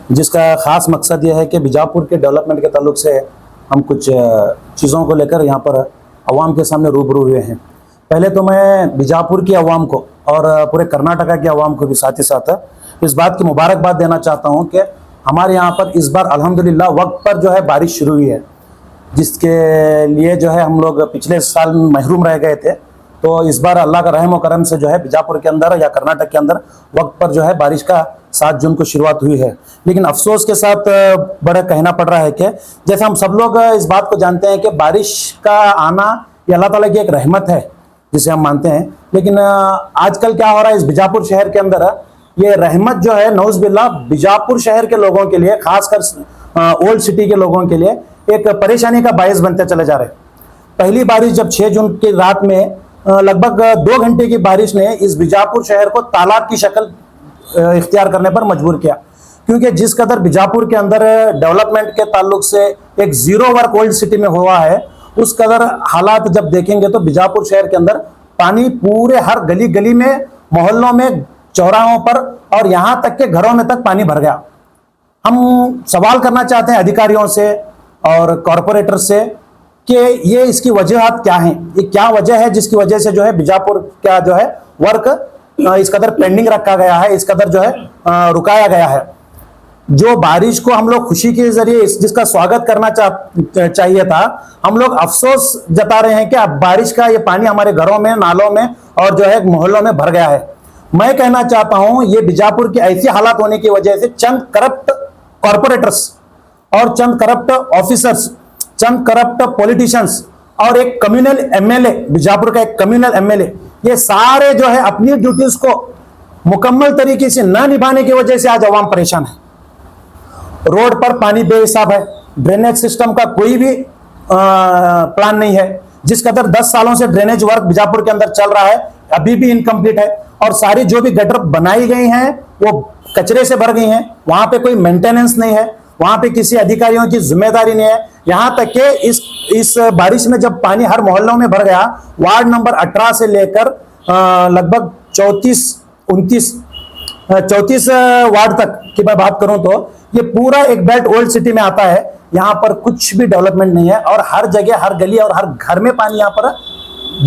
जिसका ख़ास मकसद यह है कि बीजापुर के डेवलपमेंट के ताल्लुक से हम कुछ चीज़ों को लेकर यहाँ पर अवाम के सामने रूबरू हुए हैं। पहले तो मैं बीजापुर की अवाम को और पूरे कर्नाटका की अवाम को भी साथ ही साथ इस बात की मुबारकबाद देना चाहता हूँ कि हमारे यहाँ पर इस बार अल्हम्दुलिल्लाह वक्त पर जो है बारिश शुरू हुई है, जिसके लिए जो है हम लोग पिछले साल महरूम रह गए थे। तो इस बार अल्लाह का रहम व करम से जो है बीजापुर के अंदर या कर्नाटक के अंदर वक्त पर जो है बारिश का 7 जून को शुरुआत हुई है। लेकिन अफसोस के साथ बड़ा कहना पड़ रहा है कि जैसे हम सब लोग इस बात को जानते हैं कि बारिश का आना ये अल्लाह ताला की एक रहमत है जिसे हम मानते हैं, लेकिन आजकल क्या हो रहा है इस बीजापुर शहर के अंदर ये रहमत जो है नौज़ बिल्लाह बीजापुर शहर के लोगों के लिए, खासकर ओल्ड सिटी के लोगों के लिए एक परेशानी का बायस बनते चले जा रहे हैं। पहली बारिश जब 6 जून की रात में लगभग 2 घंटे की बारिश ने इस बीजापुर शहर को तालाब की शक्ल इख्तियार करने पर मजबूर किया, क्योंकि जिस कदर बीजापुर के अंदर डेवलपमेंट के ताल्लुक से एक जीरो वर्क ओल्ड सिटी में हुआ है, उस कदर हालात जब देखेंगे तो बीजापुर शहर के अंदर पानी पूरे हर गली गली में, मोहल्लों में, चौराहों पर और यहां तक के घरों में तक पानी भर गया। हम सवाल करना चाहते हैं अधिकारियों से और कॉरपोरेटर से कि ये इसकी वजह क्या है, ये क्या वजह है जिसकी वजह से जो है बीजापुर का जो है वर्क इस कदर पेंडिंग रखा गया है, इस कदर जो है रुकाया गया है। जो बारिश को हम लोग खुशी के जरिए जिसका स्वागत करना चाहिए था, हम लोग अफसोस जता रहे हैं कि अब बारिश का ये पानी हमारे घरों में, नालों में और जो है मोहल्लों में भर गया है। मैं कहना चाहता हूं ये बीजापुर की ऐसी हालात होने की वजह से चंद करप्ट कॉरपोरेटर्स और चंद करप्ट ऑफिसर्स, चंद करप्ट पॉलिटिशियंस और एक कम्युनल एमएलए, बीजापुर का एक कम्युनल एमएलए, ये सारे जो है अपनी ड्यूटीज को मुकम्मल तरीके से न निभाने की वजह से आज अवाम परेशान है। रोड पर पानी बेहिसाब है, ड्रेनेज सिस्टम का कोई भी प्लान नहीं है। जिस कदर 10 सालों से ड्रेनेज वर्क बीजापुर के अंदर चल रहा है अभी भी इनकम्प्लीट है, और सारी जो भी गटर बनाई गई हैं वो कचरे से भर गई हैं। वहां पे कोई मेंटेनेंस नहीं है, वहां पे किसी अधिकारियों की जिम्मेदारी नहीं है। यहां तक कि इस बारिश में जब पानी हर मोहल्लों में भर गया, वार्ड नंबर 18 से लेकर लगभग 34 वार्ड तक की मैं बात करूं तो ये पूरा एक बेल्ट ओल्ड सिटी में आता है। यहां पर कुछ भी डेवलपमेंट नहीं है और हर जगह, हर गली और हर घर में पानी यहां पर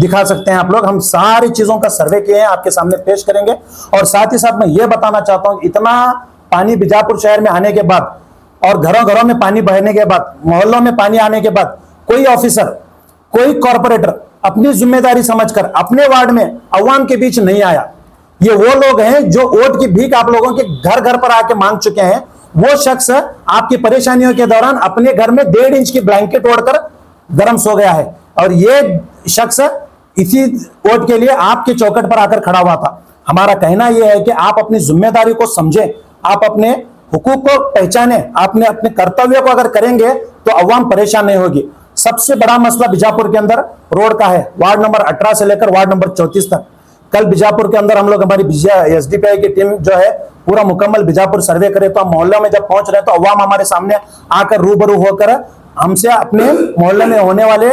दिखा सकते हैं आप लोग। हम सारी चीजों का सर्वे किए हैं, आपके सामने पेश करेंगे। और साथ ही साथ मैं ये बताना चाहता हूं, इतना पानी बीजापुर शहर में आने के बाद और घरों घरों में पानी बहने के बाद, मोहल्लों में पानी आने के बाद, कोई ऑफिसर, कोई कॉरपोरेटर अपनी जिम्मेदारी समझकर अपने वार्ड में अवाम के बीच नहीं आया। ये वो लोग हैं जो वोट की भीख आप लोगों के घर घर पर आके मांग चुके हैं। वो शख्स आपकी परेशानियों के दौरान अपने घर में 1.5 इंच की ब्लैंकेट ओढ़कर गर्म सो गया है, और ये शख्स इसी वोट के लिए आपके चौखट पर आकर खड़ा हुआ था। हमारा कहना यह है कि आप अपनी जिम्मेदारी को समझें, आप अपने हुकूक को पहचाने, आपने अपने कर्तव्य को अगर करेंगे तो अवाम परेशान नहीं होगी। सबसे बड़ा मसला बीजापुर के अंदर रोड का है, वार्ड नंबर 18 से लेकर वार्ड नंबर 34 तक। कल बीजापुर के अंदर हम लोग, हमारी एसडीपीआई की टीम जो है पूरा मुकम्मल बीजापुर सर्वे करे, तो हम मोहल्लों में जब पहुंच रहे तो अवाम हमारे सामने आकर रूबरू होकर हमसे अपने मोहल्ले में होने वाले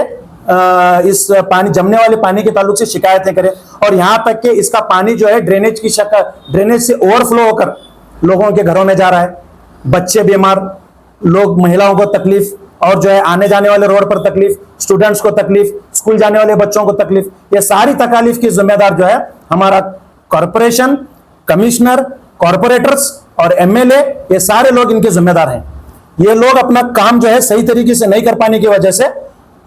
इस पानी, जमने वाले पानी के ताल्लुक से शिकायतें करें। और यहां तक कि इसका पानी जो है ड्रेनेज की शक्ल, ड्रेनेज से ओवरफ्लो होकर लोगों के घरों में जा रहा है। बच्चे बीमार, लोग, महिलाओं को तकलीफ, और जो है आने जाने वाले रोड पर तकलीफ, स्टूडेंट्स को तकलीफ, स्कूल जाने वाले बच्चों को तकलीफ। ये सारी तकालीफ की जिम्मेदार जो है हमारा कॉरपोरेशन, कमिश्नर, कॉरपोरेटर्स और एमएलए, ये सारे लोग इनके जिम्मेदार हैं। ये लोग अपना काम जो है सही तरीके से नहीं कर पाने की वजह से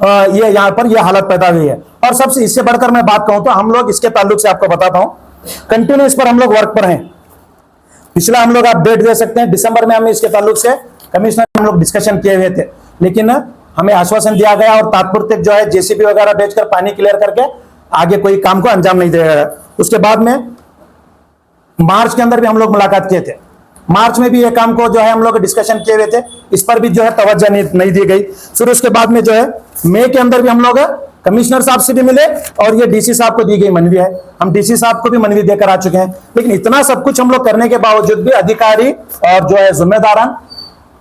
ये यहाँ पर ये हालत पैदा हुई है। और सबसे इससे बढ़कर मैं बात कहूं तो हम लोग इसके ताल्लुक से आपको बताता हूं, कंटिन्यू इस पर हम लोग वर्क पर हैं। पिछला हम लोग आप डेट दे सकते हैं, दिसंबर में हम इसके ताल्लुक से कमिश्नर हम लोग डिस्कशन किए हुए थे, लेकिन हमें आश्वासन दिया गया और तात्पुरते जो है जेसीबी वगैरह भेजकर पानी क्लियर करके आगे कोई काम को अंजाम नहीं दिया गया। उसके बाद में मार्च के अंदर भी हम लोग मुलाकात किए थे, मार्च में भी ये काम को जो है हम लोग डिस्कशन किए हुए थे, इस पर भी जो है तवज्जो नहीं दी गई। फिर उसके बाद में जो है मई के अंदर भी हम लोग कमिश्नर साहब से भी मिले और ये डीसी साहब को दी गई मनवी है, हम डीसी साहब को भी मनवी देकर आ चुके हैं। लेकिन इतना सब कुछ हम लोग करने के बावजूद भी अधिकारी और जो है जिम्मेदारान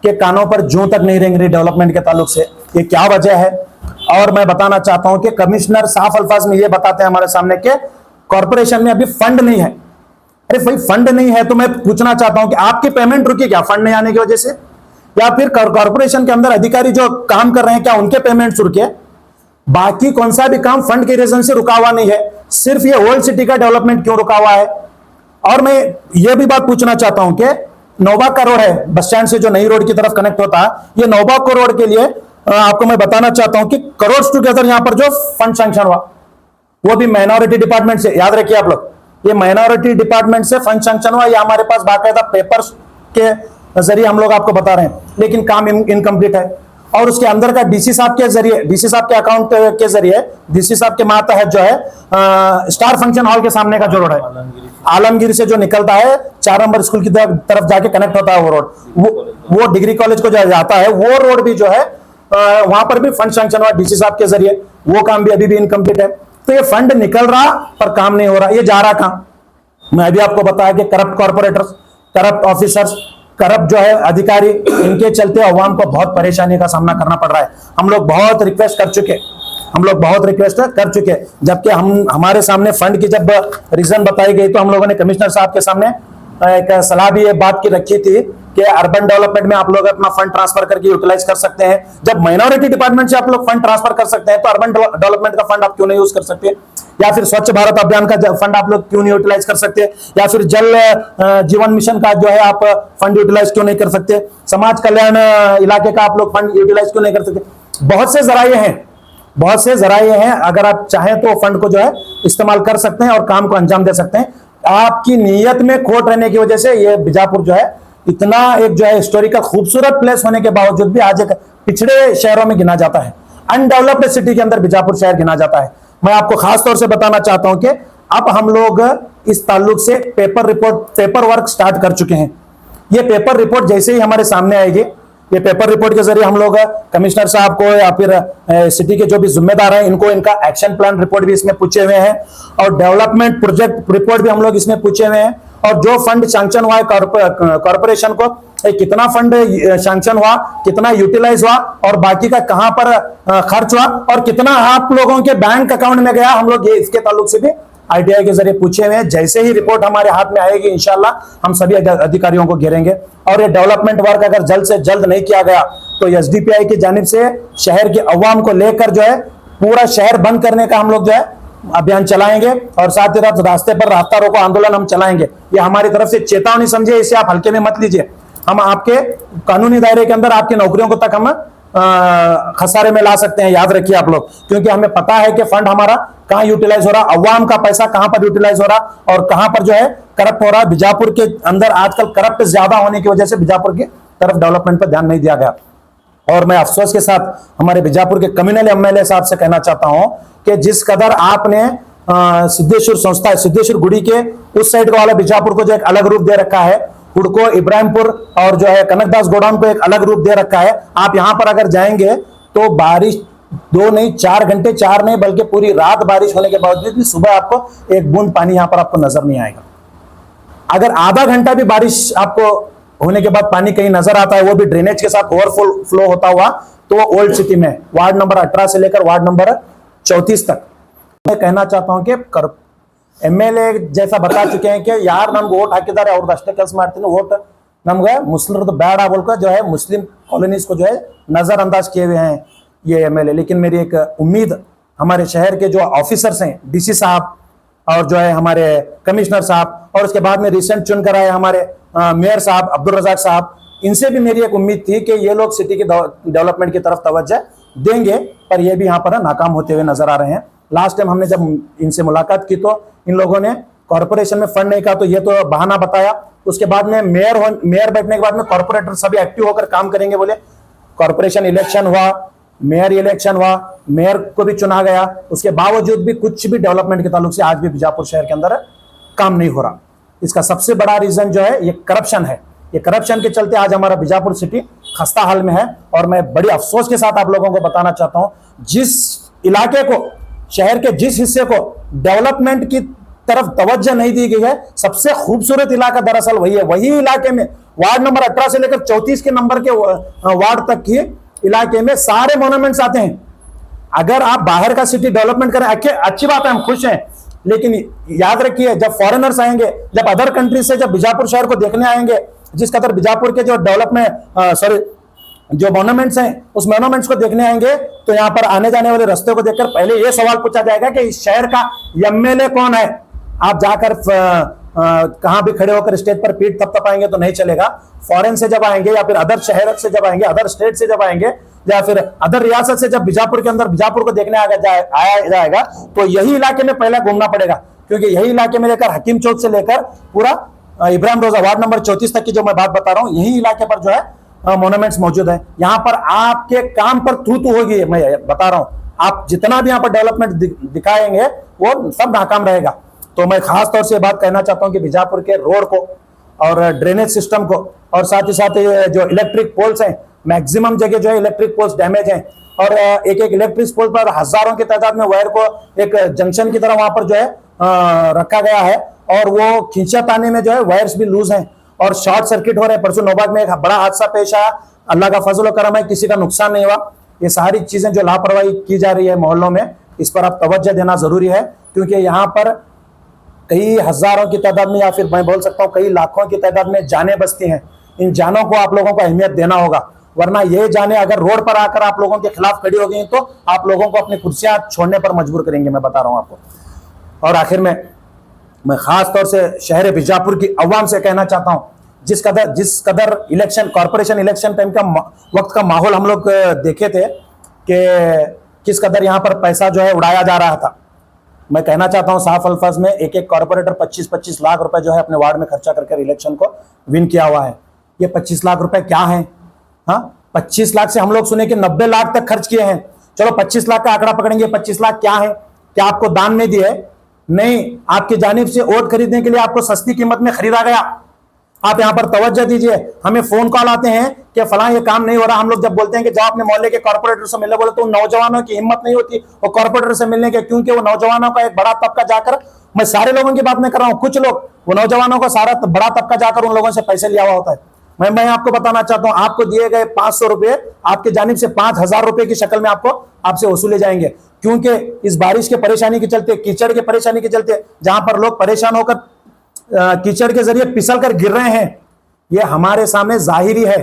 के कानों पर जूं तक नहीं रेंग रही डेवलपमेंट के ताल्लुक से। ये क्या वजह है? और मैं बताना चाहता हूं कि कमिश्नर साफ अल्फाज में ये बताते हैं हमारे सामने कि कॉरपोरेशन में अभी फंड नहीं है। अरे भाई फंड नहीं है तो मैं पूछना चाहता हूं कि आपकी पेमेंट रुकी क्या फंड नहीं आने की वजह से, या फिर कॉर्पोरेशन के अंदर अधिकारी जो काम कर रहे हैं क्या उनके पेमेंट्स रुके? बाकी कौन सा भी काम फंड के रीजन से रुका हुआ नहीं है, सिर्फ ये ओल्ड सिटी का डेवलपमेंट क्यों रुका हुआ है? और मैं ये भी बात पूछना चाहता हूं कि नौबाग का रोड है बस स्टैंड से जो नई रोड की तरफ कनेक्ट होता है, ये नौबाग को रोड के लिए आपको मैं बताना चाहता हूं कि करोड़ टुगेदर यहां पर जो फंड सैंक्शन हुआ वो भी माइनॉरिटी डिपार्टमेंट से, याद रखिए आप लोग, ये माइनॉरिटी डिपार्टमेंट से फंड सैंक्शन हुआ। ये हमारे पास बाकायदा पेपर्स के जरिए हम लोग आपको बता रहे हैं, लेकिन काम इनकम्प्लीट है। और उसके अंदर का डीसी साहब के जरिए, डीसी साहब के अकाउंट के जरिए, डीसी साहब के मातहत जो है स्टार फंक्शन हॉल के सामने का जो रोड है आलमगीर से जो निकलता है 4 नंबर स्कूल की तरफ जाके कनेक्ट होता है वो रोड, वो डिग्री कॉलेज को जो जाता है वो रोड भी जो है वहां पर भी फंड सैंक्शन हुआ डीसी साहब के जरिए, वो काम भी अभी भी इनकम्प्लीट है। तो ये फंड निकल रहा पर काम नहीं हो रहा, ये जा रहा कहां? मैं अभी आपको बताया कि corrupt corporators, corrupt officers, corrupt जो है अधिकारी, इनके चलते अवाम को बहुत परेशानी का सामना करना पड़ रहा है। हम लोग बहुत रिक्वेस्ट कर चुके, जबकि हमारे सामने फंड की जब रीजन बताई गई तो हम लोगों ने कमिश्नर साहब के सामने एक सलाह भी ये बात की रखी थी कि अर्बन डेवलपमेंट में आप लोग अपना फंड ट्रांसफर करके यूटिलाइज कर सकते हैं। जब माइनॉरिटी डिपार्टमेंट से आप लोग फंड ट्रांसफर कर सकते हैं तो अर्बन डेवलपमेंट का फंड आप क्यों नहीं यूज कर सकते? या फिर स्वच्छ भारत अभियान का फंड आप लोग क्यों नहीं यूटिलाइज कर सकते? या फिर जल जीवन मिशन का जो है आप फंड यूटिलाइज क्यों नहीं कर सकते? समाज कल्याण इलाके का आप लोग फंड यूटिलाइज क्यों नहीं कर सकते? बहुत से जराये हैं, अगर आप चाहें तो फंड को जो है इस्तेमाल कर सकते हैं और काम को अंजाम दे सकते हैं। आपकी नीयत में खोट रहने की वजह से ये बीजापुर जो है इतना एक जो है हिस्टोरिकल खूबसूरत प्लेस होने के बावजूद भी आज एक पिछड़े शहरों में गिना जाता है, अनडेवलप्ड सिटी के अंदर बीजापुर शहर गिना जाता है। मैं आपको खास तौर से बताना चाहता हूं कि अब हम लोग इस ताल्लुक से पेपर वर्क स्टार्ट कर चुके हैं। ये पेपर रिपोर्ट जैसे ही हमारे सामने आएगी, ये पेपर रिपोर्ट के जरिए हम लोग कमिश्नर साहब को या फिर सिटी के जो भी जिम्मेदार हैं इनको इनका एक्शन प्लान रिपोर्ट भी इसमें पूछे हुए हैं और डेवलपमेंट प्रोजेक्ट रिपोर्ट भी हम लोग इसमें पूछे हुए हैं। और जो फंड सैंक्शन हुआ है कॉर्पोरेशन को, कितना फंड सैंक्शन हुआ, कितना यूटिलाइज हुआ और बाकी का कहां पर खर्च हुआ और कितना आप लोगों के बैंक अकाउंट में गया, हम लोग ये इसके ताल्लुक से भी आईटीआई के जरिए पूछे हुए हैं। जैसे ही रिपोर्ट हमारे हाथ में आएगी इंशाल्लाह हम सभी अधिकारियों को घेरेंगे। और ये डेवलपमेंट वर्क अगर जल्द से जल्द नहीं किया गया तो एसडीपीआई की जानिब से शहर के अवाम को लेकर जो है पूरा शहर बंद करने का हम लोग जो है अभियान चलाएंगे और साथ ही साथ रास्ते पर रास्ता रोको आंदोलन हम चलाएंगे। ये हमारी तरफ से चेतावनी समझिए, इसे आप हल्के में मत लीजिए। हम आपके कानूनी दायरे के अंदर आपकी नौकरियों को तक हम खसारे में ला सकते हैं, याद रखिए आप लोग, क्योंकि हमें पता है कि फंड हमारा कहां यूटिलाइज हो रहा, अवाम का पैसा कहां पर यूटिलाइज हो रहा और कहां पर जो है करप्ट हो रहा। बीजापुर के अंदर आजकल करप्ट ज्यादा होने की वजह से बीजापुर की तरफ डेवलपमेंट पर ध्यान नहीं दिया गया। और मैं अफसोस के साथ हमारे बीजापुर के कम्युनल एमएलए साहब से कहना चाहता हूं कि जिस कदर आपने सिद्धेश्वर संस्था, सिद्धेश्वर गुड़ी के उस साइड वाला बीजापुर को जो एक अलग रूप दे रखा है, हुडको, इब्राहिमपुर और जो है कनकदास गोडाउन को एक अलग रूप दे रखा है। आप यहां पर अगर जाएंगे तो बारिश 2 नहीं 4 घंटे, 4 नहीं बल्कि पूरी रात बारिश होने के बावजूद भी सुबह आपको एक बूंद पानी यहां पर आपको नजर नहीं आएगा। अगर आधा घंटा भी बारिश आपको होने के बाद पानी कहीं नजर आता है, वो भी ड्रेनेज के साथ ओवरफ्लो होता हुआ, तो वो ओल्ड सिटी में वार्ड नंबर 18 से लेकर वार्ड नंबर 34 तक। मैं कहना चाहता हूं कि एमएलए जैसा बता चुके हैं कि यार नಮ್ಗೆ वोट ಹಾಕಿದ್ದಾರೆ ಅವ್ರದಷ್ಟೇ ಕೆಲಸ ಮಾಡ್ತೀನಿ, वोट ನಮ್ಗೆ ಮುಸ್ಲಿಮರದು ಬೇಡ बोलकर जो है मुस्लिम कॉलोनीज को जो है नजरअंदाज किए हुए हैं ये एमएलए। लेकिन मेरी एक उम्मीद हमारे शहर के जो ऑफिसर्स हैं, डीसी साहब और जो है हमारे कमिश्नर साहब और उसके बाद में रिसेंट चुन कर आए हमारे मेयर साहब अब्दुल रजाक साहब, इनसे भी मेरी एक उम्मीद थी कि ये लोग सिटी के डेवलपमेंट की तरफ तवज्जो देंगे, पर ये भी यहाँ पर नाकाम होते हुए नजर आ रहे हैं। लास्ट टाइम हमने जब इनसे मुलाकात की तो इन लोगों ने कॉर्पोरेशन में फंड नहीं कहा तो ये तो बहाना बताया। उसके बाद में मेयर बैठने के बाद में कॉर्पोरेटर सभी एक्टिव होकर काम करेंगे बोले। कॉर्पोरेशन इलेक्शन हुआ, मेयर इलेक्शन हुआ, मेयर को भी चुना गया, उसके बावजूद भी कुछ भी डेवलपमेंट के ताल्लुक से आज भी बीजापुर शहर के अंदर काम नहीं हो रहा। इसका सबसे बड़ा रीजन जो है ये करप्शन है। ये करप्शन के चलते आज हमारा बीजापुर सिटी खस्ता हाल में है। और मैं बड़ी अफसोस के साथ आप लोगों को बताना चाहता हूं, जिस इलाके को, शहर के जिस हिस्से को डेवलपमेंट की तरफ तवज्जो नहीं दी गई है, सबसे खूबसूरत इलाका दरअसल वही है। वही इलाके में वार्ड नंबर 18 से लेकर 34 के नंबर के वार्ड तक की इलाके में सारे मोन्यूमेंट्स आते हैं। अगर आप बाहर का सिटी डेवलपमेंट करें, अच्छी बात है, हम खुश हैं, लेकिन याद रखिए, जब फॉरेनर्स आएंगे, जब अदर कंट्री से जब बीजापुर शहर को देखने आएंगे, जिस कदर बीजापुर के जो डेवलपमेंट जो मोन्यूमेंट्स हैं, उस मोन्यूमेंट्स को देखने आएंगे, तो यहाँ पर आने जाने वाले रास्ते को देखकर पहले ये सवाल पूछा जाएगा कि इस शहर का एमएलए कौन है। आप जाकर कहां भी खड़े होकर स्टेज पर पीठ थपथपाएंगे तो नहीं चलेगा। फॉरेन से जब आएंगे, या फिर अदर शहर से जब आएंगे, अदर स्टेट से जब आएंगे, या फिर अदर रियासत से जब बीजापुर के अंदर बीजापुर को देखने आया जाएगा, तो यही इलाके में पहले घूमना पड़ेगा, क्योंकि यही इलाके में लेकर हकीम चौक से लेकर पूरा इब्राहिम रोजा वार्ड नंबर 34 तक की जो मैं बात बता रहा हूं, यही इलाके पर जो है मोन्यूमेंट्स मौजूद है। यहाँ पर आपके काम पर थू होगी, मैं बता रहा हूं। आप जितना भी यहाँ पर डेवलपमेंट दिखाएंगे वो सब नाकाम रहेगा। तो मैं खास तौर से बात कहना चाहता हूं कि बीजापुर के रोड को और ड्रेनेज सिस्टम को, और साथ ही साथ जो इलेक्ट्रिक पोल्स हैं, मैक्सिमम जगह जो है इलेक्ट्रिक पोल्स डैमेज हैं, और एक एक इलेक्ट्रिक पोल पर हजारों की तादाद में वायर को एक जंक्शन की तरह वहां पर जो है रखा गया है, और वो खींचा ताने में जो है वायर्स भी लूज हैं और शॉर्ट सर्किट हो रहे हैं। परसों नौबाग में एक बड़ा हादसा पेश आया, अल्लाह का फजल और करम है, किसी का नुकसान नहीं हुआ। ये सारी चीजें जो लापरवाही की जा रही है मोहल्लों में, इस पर आप तवज्जो देना जरूरी है, क्योंकि यहाँ पर कई हजारों की तादाद में, या फिर मैं बोल सकता हूँ कई लाखों की तादाद में जानें बसती हैं। इन जानों को आप लोगों को अहमियत देना होगा, वरना ये जाने अगर रोड पर आकर आप लोगों के खिलाफ खड़ी हो गई तो आप लोगों को अपनी कुर्सियां छोड़ने पर मजबूर करेंगे, मैं बता रहा हूं आपको। और आखिर में मैं खास तौर से शहर बीजापुर की अवाम से कहना चाहता हूं, जिस कदर इलेक्शन, कॉर्पोरेशन इलेक्शन टाइम का वक्त का माहौल हम लोग देखे थे कि किस कदर यहाँ पर पैसा जो है उड़ाया जा रहा था। मैं कहना चाहता हूं साफ अल्फाज में, एक एक कॉर्पोरेटर 25-25 लाख रुपए जो है अपने वार्ड में खर्चा करके इलेक्शन को विन किया हुआ है। ये 25 लाख रुपए क्या है? हाँ, 25 लाख से हम लोग सुने कि 90 लाख तक खर्च किए हैं। चलो 25 लाख का आंकड़ा पकड़ेंगे, 25 लाख क्या है? क्या आपको दान में दिए? नहीं, आपकी जानिब से वोट खरीदने के लिए आपको सस्ती कीमत में खरीदा गया। आप यहाँ पर तवज्जो दीजिए। हमें फोन कॉल आते हैं कि फलां ये काम नहीं हो रहा। हम लोग जब बोलते हैं कि जाओ अपने मोहल्ले के कॉर्पोरेटर से मिलने, बोले तो नौजवानों की हिम्मत नहीं होती वो कॉर्पोरेटर से मिलने के, क्योंकि वो नौजवानों का एक बड़ा तबका जाकर, मैं सारे लोगों की बात नहीं कर रहा हूँ, कुछ लोग वो नौजवानों का सारा बड़ा तबका जाकर उन लोगों से पैसे लिया हुआ होता है। मैं आपको बताना चाहता हूं, आपको दिए गए 500 रुपए आपके जानिब से 5000 रुपए की शक्ल में आपसे वसूले जाएंगे, क्योंकि इस बारिश के परेशानी के चलते, कीचड़ के परेशानी के चलते, जहां पर लोग परेशान होकर कीचड़ के जरिए फिसल कर गिर रहे हैं, ये हमारे सामने जाहिरी है।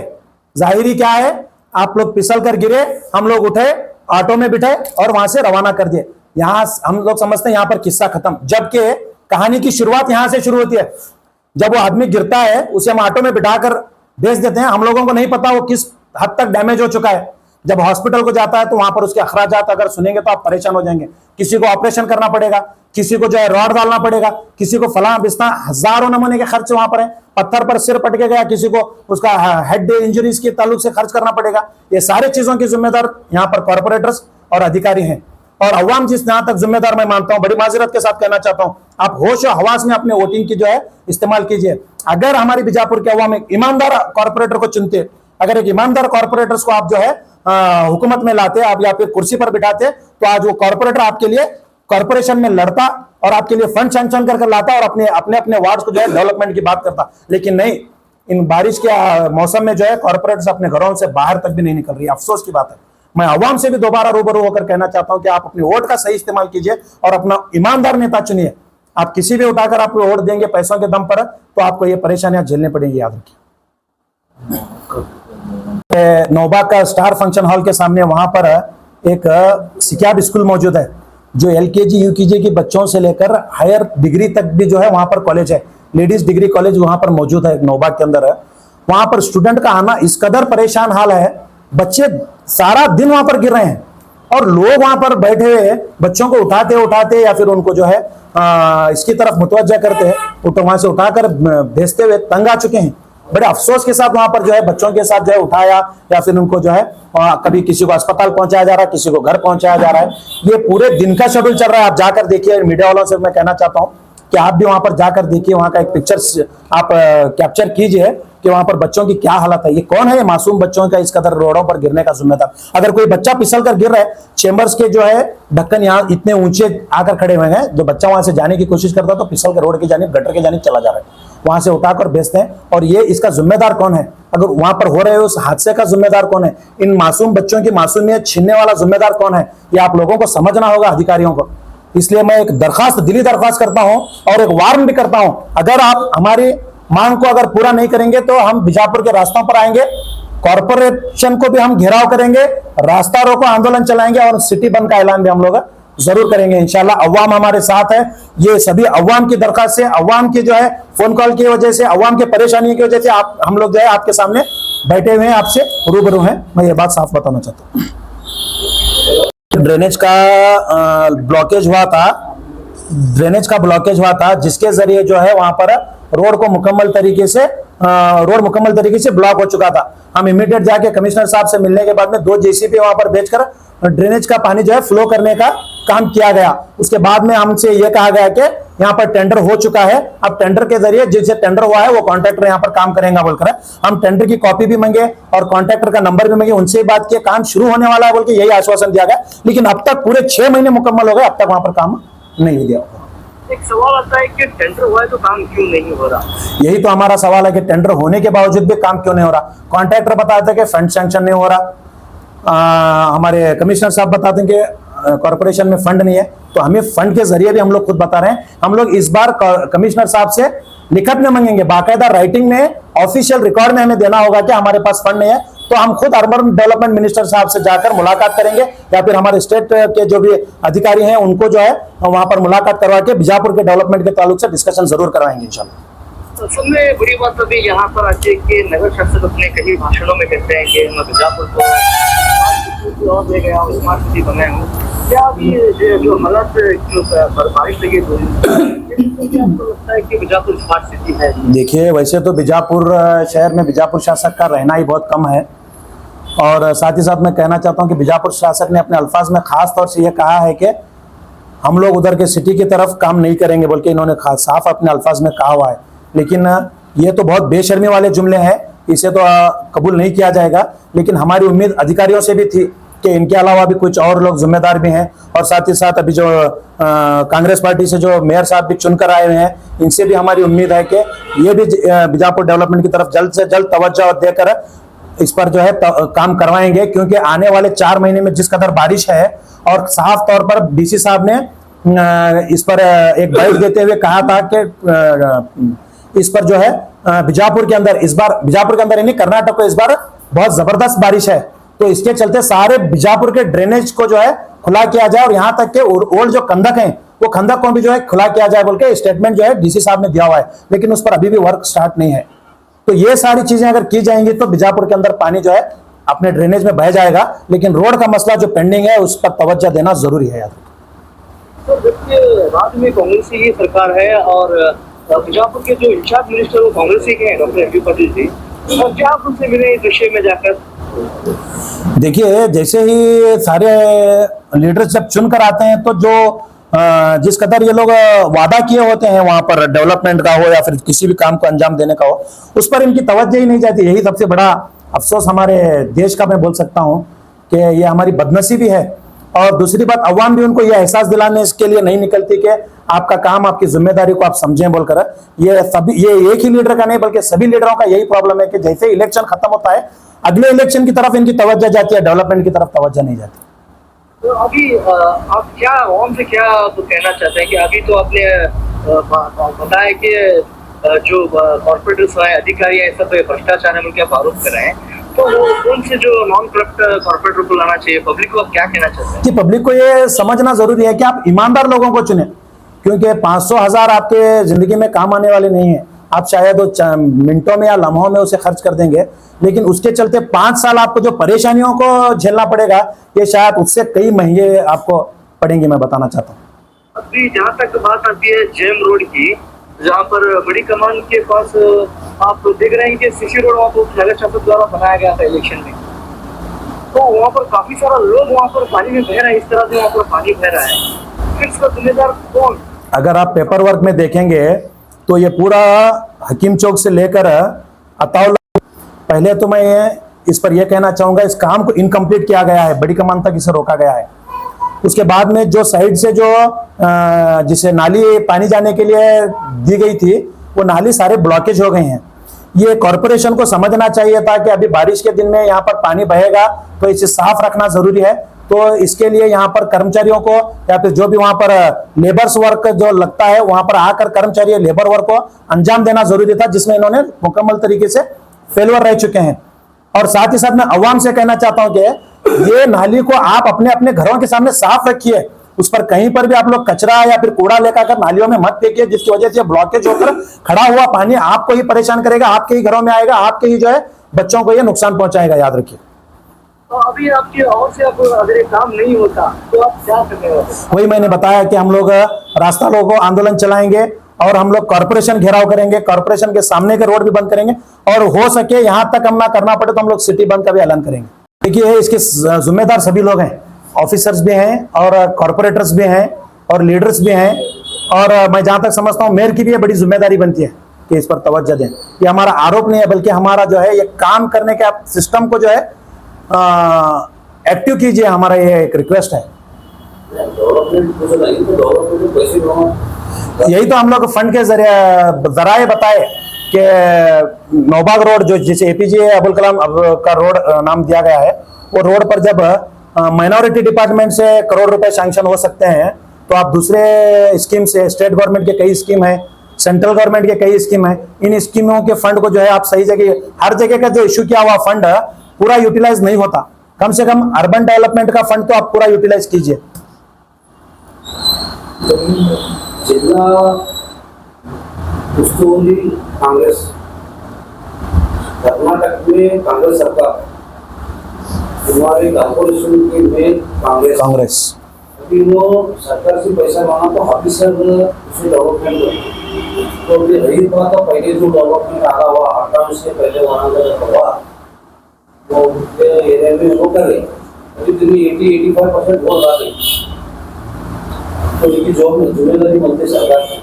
जाहिरी क्या है? आप लोग फिसल कर गिरे, हम लोग उठे, ऑटो में बिठाए और वहां से रवाना कर दिए। यहां हम लोग समझते हैं यहां पर किस्सा खत्म, जबकि कहानी की शुरुआत यहां से शुरू होती है। जब वो आदमी गिरता है, उसे हम ऑटो में बिठाकर भेज देते हैं, हम लोगों को नहीं पता वो किस हद तक डैमेज हो चुका है। जब हॉस्पिटल को जाता है तो वहां पर उसके अखराजात अगर सुनेंगे तो आप परेशान हो जाएंगे। किसी को ऑपरेशन करना पड़ेगा, किसी को जो है रॉड डालना पड़ेगा, किसी को फलां बिस्ता, हजारों नमूने के खर्च वहां पर है। पत्थर पर सिर पटके गया, किसी को उसका हेड इंजरीज के ताल्लुक से खर्च करना पड़ेगा। ये सारी चीजों की जिम्मेदार यहाँ पर कॉर्पोरेटर्स और अधिकारी हैं, और अवाम जिस जहां तक जिम्मेदार मैं मानता हूं, बड़ी माजरत के साथ कहना चाहता हूं, आप होश और हवास में अपने वोटिंग की जो है इस्तेमाल कीजिए। अगर हमारी बीजापुर के अवाम एक ईमानदार कॉर्पोरेटर को चुनते, अगर एक ईमानदार कॉर्पोरेटर्स को आप जो है हुकूमत में लाते, आप या फिर कुर्सी पर बिठाते, तो आज वो कॉर्पोरेटर आपके लिए कॉर्पोरेशन में लड़ता और आपके लिए फंड सैंक्शन कर लाता और अपने अपने वार्ड को जो है डेवलपमेंट की बात करता। लेकिन नहीं, इन बारिश के मौसम में जो है कॉर्पोरेट्स अपने घरों से बाहर तक भी नहीं निकल रही। अफसोस की बात है। मैं अवाम से भी दोबारा रूबरू होकर कहना चाहता हूं कि आप अपने वोट का सही इस्तेमाल कीजिए और अपना ईमानदार नेता चुनिए। आप किसी भी उठाकर आपको वोट देंगे पैसों के दम पर, तो आपको ये परेशानियां झेलनी पड़ेगी, याद रखिए। नौबाग का स्टार फंक्शन हॉल के सामने वहां पर एक सिक्याब स्कूल मौजूद है, जो LKG UKG के बच्चों से लेकर हायर डिग्री तक भी जो है वहां पर कॉलेज है। लेडीज डिग्री कॉलेज वहां पर मौजूद है, नौबाग के अंदर है। वहां पर स्टूडेंट का आना इस कदर परेशान हाल है, बच्चे सारा दिन वहां पर गिर रहे हैं और लोग वहां पर बैठे हुए बच्चों को उठाते या फिर उनको जो है इसकी तरफ मुतवज्जा करते हैं, तो वहां से उठाकर भेजते हुए तंग आ चुके हैं। बड़े अफसोस के साथ वहां पर जो है बच्चों के साथ जो है उठाया या फिर उनको जो है कभी किसी को अस्पताल पहुंचाया जा रहा है, किसी को घर पहुंचाया जा रहा है। ये पूरे दिन का शेड्यूल चल रहा है। आप जाकर देखिए, मीडिया वालों से मैं कहना चाहता हूं कि आप भी वहां पर जाकर देखिए, वहां का एक पिक्चर आप कैप्चर कीजिए कि वहां पर बच्चों की क्या हालत है। ये कौन है ये मासूम बच्चों का इस कदर रोडों पर गिरने का जिम्मेदार? अगर कोई बच्चा फिसल कर गिर रहा है, चेंबर्स के जो है ढक्कन यहाँ इतने ऊंचे आकर खड़े हुए हैं, जो बच्चा वहां से जाने की कोशिश करता तो फिसल कर रोड की जानिब, गटर की जानिब चला जा रहा है, वहां से उठाकर भेजते हैं। और ये इसका जिम्मेदार कौन है? अगर वहां पर हो रहे उस हादसे का जिम्मेदार कौन है? इन मासूम बच्चों की मासूमियत छीनने वाला जिम्मेदार कौन है? ये आप लोगों को समझना होगा, अधिकारियों को। इसलिए मैं एक दरखास्त, दिली दरखास्त करता हूं और एक वार्न भी करता हूं, अगर आप हमारी मांग को अगर पूरा नहीं करेंगे तो हम बीजापुर के रास्तों पर आएंगे, कॉरपोरेशन को भी हम घेराव करेंगे, रास्ता रोको आंदोलन चलाएंगे और सिटी बंद का ऐलान भी हम लोग जरूर करेंगे इंशाल्लाह। अवाम हमारे साथ है, ये सभी अवाम की दरखास्त से, अवाम की जो है फोन कॉल की वजह से, अवाम की परेशानी की वजह से आप हम लोग जो है आपके सामने बैठे हुए हैं, आपसे रूबरू हैं। मैं ये बात साफ बताना चाहता हूँ। ड्रेनेज का ब्लॉकेज हुआ था, ड्रेनेज का ब्लॉकेज हुआ था, जिसके जरिए जो है वहां पर रोड को मुकम्मल तरीके से ब्लॉक हो चुका था। हम इमीडिएट जाके कमिश्नर साहब से मिलने के बाद में 2 जेसीबी वहां पर भेजकर ड्रेनेज का पानी जो है फ्लो करने का काम किया गया। उसके बाद में हमसे यह कहा गया कि यहाँ पर टेंडर हो चुका है, अब टेंडर के जरिए जिनसे टेंडर हुआ है वो कॉन्ट्रैक्टर यहाँ पर काम करेगा बोलकर हम टेंडर की कॉपी भी मांगे और कॉन्ट्रैक्टर का नंबर भी मांगे, उनसे बात किया, काम शुरू होने वाला है बोल के यही आश्वासन दिया गया, लेकिन अब तक पूरे 6 महीने मुकम्मल हो गए, अब तक वहां पर काम नहीं दिया। एक सवाल आता है कि टेंडर हुआ है तो काम क्यों नहीं हो रहा? यही तो हमारा सवाल है कि टेंडर होने के बावजूद भी काम क्यों नहीं हो रहा। कॉन्ट्रैक्टर बताते हैं कि फंड सैंक्शन नहीं हो रहा, हमारे कमिश्नर साहब बताते हैं कि कॉर्पोरेशन में फंड नहीं है, तो हमें फंड के जरिए भी हम लोग खुद बता रहे हैं। हम लोग इस बार कमिश्नर साहब से लिखत में मांगेंगे, बाकायदा राइटिंग में, ऑफिशियल रिकॉर्ड में हमें देना होगा कि हमारे पास फंड नहीं है, तो हम खुद अर्बन डेवलपमेंट मिनिस्टर साहब से जाकर मुलाकात करेंगे या फिर हमारे स्टेट के जो भी अधिकारी हैं उनको जो है वहां पर मुलाकात करवा के बीजापुर के डेवलपमेंट के ताल्लुक से डिस्कशन जरूर करवाएंगे इंशाल्लाह। सबसे बड़ी बात अभी यहाँ पर आके कि नगर शासक अपने कई भाषणों में कहते हैं कि मैं बीजापुर को और ले गया हूँ, स्मार्ट सिटी बनाया हूँ। क्या अभी जो हालात जो बारिश लगी आपको लगता है कि बीजापुर स्मार्ट सिटी है? देखिए, वैसे तो बीजापुर शहर में बीजापुर शासक का रहना ही बहुत कम है, और साथ ही साथ मैं कहना चाहता हूँ कि बीजापुर शासक ने अपने अल्फाज में खास तौर से यह कहा है कि हम लोग उधर के सिटी की तरफ काम नहीं करेंगे, बल्कि इन्होंने साफ अपने अल्फाज में कहा हुआ है। लेकिन ये तो बहुत बेशर्मी वाले जुमले हैं, इसे तो कबूल नहीं किया जाएगा। लेकिन हमारी उम्मीद अधिकारियों से भी थी कि इनके अलावा भी कुछ और लोग जिम्मेदार भी हैं, और साथ ही साथ अभी जो कांग्रेस पार्टी से जो मेयर साहब भी चुनकर आए हुए हैं, इनसे भी हमारी उम्मीद है कि ये भी बीजापुर डेवलपमेंट की तरफ जल्द से जल्द तवज्जो देकर इस पर जो है काम करवाएंगे, क्योंकि आने वाले 4 महीने में जिस कदर बारिश है, और साफ तौर पर डीसी साहब ने इस पर एक बाइट देते हुए कहा था कि इस पर जो है बीजापुर के अंदर इस बार, बीजापुर के अंदर यानी कर्नाटक को इस बार बहुत जबरदस्त बारिश है, तो इसके चलते सारे बीजापुर के ड्रेनेज को जो है खुला किया जाए, और यहाँ तक के ओल्ड जो खंदक हैं वो खंदक को भी जो है खुला किया जाए बोल के स्टेटमेंट जो है डीसी साहब ने दिया हुआ है, लेकिन उस पर अभी भी वर्क स्टार्ट नहीं है। तो ये सारी चीजें अगर की जाएंगी तो बीजापुर के अंदर पानी जो है अपने ड्रेनेज में बह जाएगा, लेकिन रोड का मसला जो पेंडिंग है उस पर तवज्जो देना जरूरी है। यार तो राज्य में कांग्रेस की सरकार है और बीजापुर के जो इंचार्ज मिनिस्टर वो कांग्रेस के हैं, डॉक्टर एमपी पाटिल जी, और क्या आप उनसे मिले इस विषय में जाकर? देखिए, जैसे ही सारे लीडर्स जब चुनकर आते हैं तो जो जिस कदर ये लोग वादा किए होते हैं वहां पर डेवलपमेंट का हो या फिर किसी भी काम को अंजाम देने का हो, उस पर इनकी तवज्जो ही नहीं जाती। यही सबसे बड़ा अफसोस हमारे देश का मैं बोल सकता हूं कि ये हमारी बदनसीबी है। और दूसरी बात, अवाम भी उनको ये एहसास दिलाने इसके लिए नहीं निकलती कि आपका काम, आपकी जिम्मेदारी को आप समझें बोलकर। ये एक ही लीडर का नहीं बल्कि सभी लीडरों का यही प्रॉब्लम है कि जैसे इलेक्शन खत्म होता है अगले इलेक्शन की तरफ इनकी तवज्जो जाती है, डेवलपमेंट की तरफ तवज्जो नहीं जाती। तो अभी आप क्या आवाम से क्या तो कहना चाहते हैं कि अभी तो आपने बताया कि जो कॉर्पोरेटर्स हैं, अधिकारी हैं, सब भ्रष्टाचार है उनके आरोप कर रहे हैं, तो कौन से जो नॉन करप्ट कॉर्पोरेटर को लाना चाहिए? पब्लिक को आप क्या कहना चाहते हैं? कि पब्लिक को ये समझना जरूरी है कि आप ईमानदार लोगों को चुने, क्योंकि 500,000 आपके जिंदगी में काम आने वाले नहीं है। आप शायद मिनटों में या लम्हों में उसे खर्च कर देंगे, लेकिन उसके चलते 5 साल आपको जो परेशानियों को झेलना पड़ेगा ये शायद उससे कई महंगे आपको पड़ेंगे, मैं बताना चाहता हूँ। अभी जहाँ तक बात आती है जेम रोड की, जहाँ पर बड़ी कमान के पास आप देख रहे हैं कि सीसी रोड वहाँ पर नगर शासक द्वारा बनाया गया था इलेक्शन में, तो वहाँ पर काफी सारा लोग वहाँ पर पानी में बह रहे हैं, इस तरह से वहाँ पर पानी बह रहा है, फिर इसका जिम्मेदार कौन? अगर आप पेपर वर्क में देखेंगे तो ये पूरा हकीम चौक से लेकर अताउल, पहले तो मैं इस पर यह कहना चाहूंगा इस काम को इनकम्प्लीट किया गया है, बड़ी कमान तक इसे रोका गया है। उसके बाद में जो साइड से जो जिसे नाली पानी जाने के लिए दी गई थी वो नाली सारे ब्लॉकेज हो गए हैं। ये कॉरपोरेशन को समझना चाहिए था कि अभी बारिश के दिन में यहाँ पर पानी बहेगा तो इसे साफ रखना जरूरी है। तो इसके लिए यहाँ पर कर्मचारियों को या फिर जो भी वहां पर लेबर्स वर्क जो लगता है वहां पर आकर कर्मचारी लेबर वर्क को अंजाम देना जरूरी था, जिसमें इन्होंने मुकम्मल तरीके से फेलवर रह चुके हैं। और साथ ही साथ मैं अवाम से कहना चाहता हूं कि ये नाली को आप अपने अपने घरों के सामने साफ रखिए, उस पर कहीं पर भी आप लोग कचरा या फिर कूड़ा लेकर नालियों में मत फेंकिए, जिसकी वजह से ब्लॉकेज होकर खड़ा हुआ पानी आपको ही परेशान करेगा, आपके ही घरों में आएगा, आपके ही जो है बच्चों को ये नुकसान पहुंचाएगा, याद रखिए। तो अभी आपकी और से अब अगर ये काम नहीं होता तो आप क्या करने वाले? वही मैंने बताया कि हम लोग रास्ता रोको आंदोलन चलाएंगे और हम लोग कॉर्पोरेशन घेराव करेंगे, कॉर्पोरेशन के सामने के रोड भी बंद करेंगे, और हो सके यहां तक हम ना करना पड़े तो हम लोग सिटी बंद का भी ऐलान करेंगे। देखिए इसके जिम्मेदार सभी लोग हैं, ऑफिसर्स भी हैं और कॉर्पोरेटर्स भी हैं और लीडर्स भी हैं, और मैं जहां तक समझता हूं मेयर की भी ये बड़ी जिम्मेदारी बनती है कि इस पर तवज्जो दें। ये हमारा आरोप नहीं है, बल्कि हमारा जो है ये काम करने के आप सिस्टम को जो है एक्टिव कीजिए, हमारा ये एक रिक्वेस्ट है। यही तो हम लोग फंड के जरिए बताए कि नौबाग रोड जो जिसे एपीजे अब्दुल कलाम का रोड नाम दिया गया है, वो रोड पर जब माइनॉरिटी डिपार्टमेंट से करोड़ रुपए सैंक्शन हो सकते हैं, तो आप दूसरे स्कीम से, स्टेट गवर्नमेंट के कई स्कीम है, सेंट्रल गवर्नमेंट के कई स्कीम है, इन स्कीमों के फंड को जो है आप सही जगह, हर जगह का जो इश्यू किया हुआ फंड पूरा यूटिलाइज नहीं होता, कम से कम अर्बन डेवलपमेंट का फंड तो आप पूरा यूटिलाइज कीजिए। जिला उस्तुवारी कांग्रेस, कर्नाटक में कांग्रेस सरकार, हमारे कॉर्पोरेशन के में कांग्रेस अभी वो सरकार से पैसा मांगा तो ऑफिसर उसे डेवलपमेंट करते, तो ये रही बात है पहले जो डेवलपमेंट आ रहा हुआ 58 से पहले वहाँ का हुआ तो एरिया में वो कर रहे, अभी तो 80-85% वोट आ गई, तो ये जो जिम्मेदारी बनती सरकार की,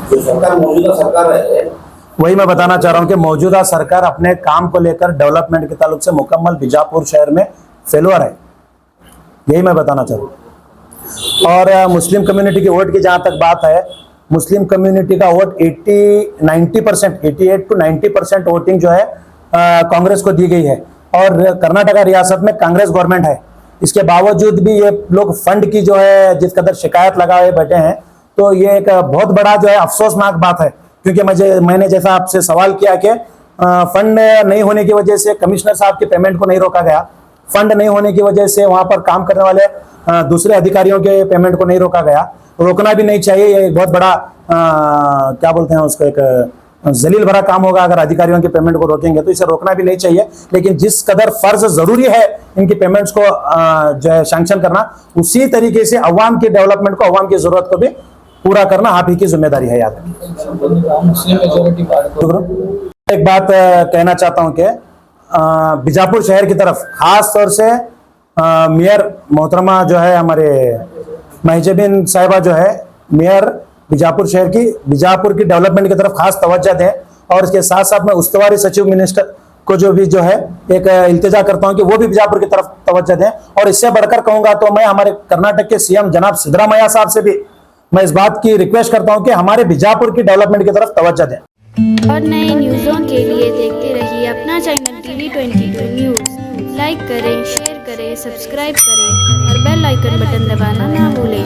जो सरकार मौजूदा सरकार है, वही मैं बताना चाह रहा हूं कि मौजूदा सरकार अपने काम को लेकर डेवलपमेंट के ताल्लुक से मुकम्मल बीजापुर शहर में फेलवर है, यही मैं बताना चाह रहा हूं। और मुस्लिम कम्युनिटी की वोट की जहां तक बात है, मुस्लिम कम्युनिटी का वोट 88 to 90% वोटिंग जो है कांग्रेस को दी गई है, और कर्नाटका रियासत में कांग्रेस गवर्नमेंट है। इसके बावजूद भी ये लोग फंड की जो है जिस कदर शिकायत लगाए बैठे हैं, तो ये एक बहुत बड़ा जो है अफसोसनाक बात है, क्योंकि मैंने जैसा आपसे सवाल किया कि फंड नहीं होने की वजह से कमिश्नर साहब के पेमेंट को नहीं रोका गया, फंड नहीं होने की वजह से वहां पर काम करने वाले दूसरे अधिकारियों के पेमेंट को नहीं रोका गया, रोकना भी नहीं चाहिए। ये एक बहुत बड़ा क्या बोलते हैं उसको, एक जलील भरा काम होगा अगर अधिकारियों के पेमेंट को रोकेंगे, तो इसे रोकना भी नहीं चाहिए। लेकिन जिस कदर फर्ज जरूरी है इनकी पेमेंट्स को जो है सैंक्शन करना, उसी तरीके से अवाम की डेवलपमेंट को, अवाम की जरूरत को भी पूरा करना आप ही की जिम्मेदारी है। याद एक बात कहना चाहता हूं कि बीजापुर शहर की तरफ खास तौर से मेयर मोहतरमा जो है हमारे महजबीन साहिबा जो है मेयर बीजापुर शहर की, बीजापुर की डेवलपमेंट की तरफ खास तवज्जो दें, और इसके साथ साथ मैं उस्तवारी सचिव मिनिस्टर को जो भी जो है एक इल्तिजा करता हूं कि वो भी बीजापुर की तरफ तवज्जो दें। और इससे बढ़कर कहूंगा तो मैं हमारे कर्नाटक के सीएम जनाब सिद्धरामैया साहब से भी मैं इस बात की रिक्वेस्ट करता हूं कि हमारे बीजापुर की डेवलपमेंट की तरफ तवज्जो दें। और नए न्यूज़ों के लिए देखते रहिए अपना चैनल TV22 न्यूज़। लाइक करें, शेयर करें, सब्सक्राइब करें और बेल आइकन बटन दबाना ना भूलें।